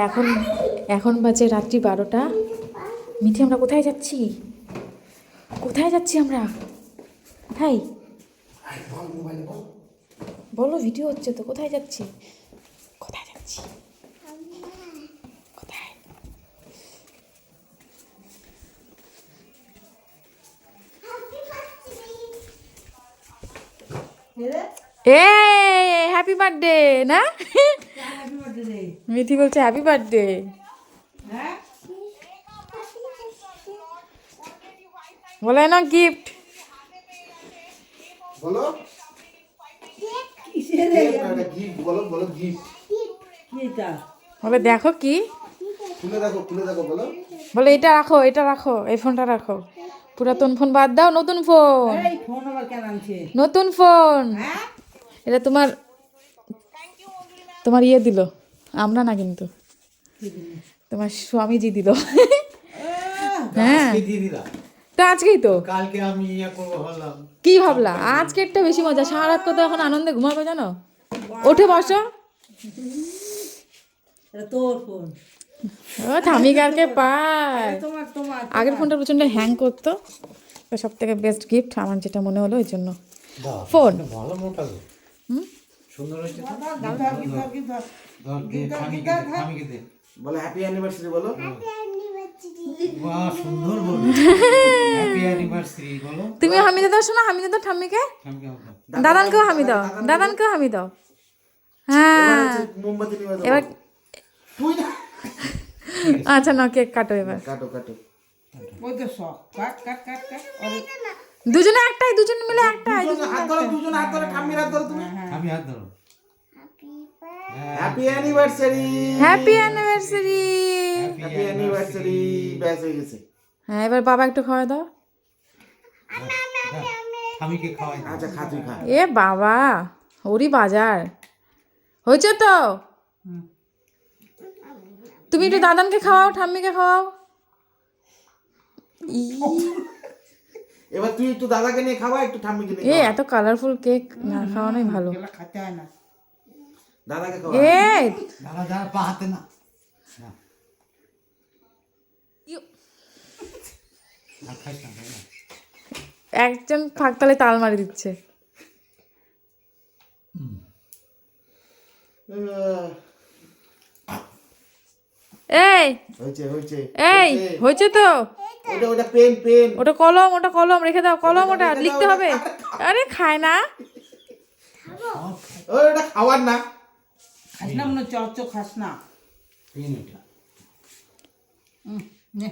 এখন এখন বাজে রাত্রি 12টা। মিঠি আমরা কোথায় যাচ্ছি? কোথায় যাচ্ছি আমরা? হাই বলো, ভিডিও হচ্ছে তো। কোথায় যাচ্ছি? কোথায় যাচ্ছি? কোথায়? এ হ্যাপি বার্থডে না? মিঠি বলছে হ্যাপি বার্থডে। বলে না গিফট। বলো গিফট, বলো বলো গিফট। বলে দেখো কি, খুলে দেখো বলো। বলে এটা রাখো, এটা রাখো, এই ফোনটা রাখো। পুরাতন ফোন বাদ দাও, নতুন ফোন। নতুন ফোন এটা তোমার তোমার ইয়ে দিল, আমরা না কিন্তু, তোমার স্বামীজি দিল। হ্যাঁ তো আজকেই তো। কালকে আমি ভাবলাম কি ভাবলা? আজকেরটা বেশি মজা। সারা রাত কত এখন আনন্দে ঘুমাবে জানো। ওঠে বসো। ও থামিকারকে পায়। আগের ফোনটা প্রচন্ড হ্যাং করতো, সব থেকে বেস্ট গিফট আমার যেটা মনে হলো ওই জন্য ফোন। ভালো মোটা তো। সুন্দর হয়েছে তো। বলো হ্যাপি অ্যানিভার্সারি বলো। বাহ সুন্দর বলো। হ্যাপি অ্যানিভার্সারি বলো। তুমি হামি দাও, শোনো হামি দাও ঠাম্মিকে। দাদানকেও হামি দাও, দাদানকেও হামি দাও। হ্যাঁ মোমবাতি নিয়ে এবার আচ্ছা না, কেক কাটো এবার। কাটো দুজনে একটাই, দুজন মিলে একটাই। হাত ধরো ঠাম্মির হাত ধরো তুমি। আমি হাত ধরো। Happy anniversary. Happy anniversary. Happy anniversary. ব্যাস হয়ে গেছে। হ্যাঁ এবার বাবা একটু খাওয়া দাও। আমি কে খাওয়াই? আচ্ছা খা তুই খা। এ বাবা ওরই বাজার হয়েছে তো। তুমি একটু দাদানকে খাওয়াও, ঠাম্মিকে খাওয়াও। এবার তুই একটু দাদাকে নিয়ে খাওয়া, একটু ঠাম্মিকে নিয়ে এ খাওয়া। এত কালারফুল কেক না খাওয়ানোই ভালো। দাদাকে খাওয়া। এ দাদা পা হাতে না। একজন ফাঁকতালে তাল মারি দিচ্ছে। এই এই হয়েছে তো। ওটা পেন ওটা কলম, ওটা কলম রেখে দাও। কলম ওটা লিখতে হবে। আরে খায় না। ওটা খাওয়ার না। খাস না মনে হচ্ছে, খাস না। পেন ওটা। নে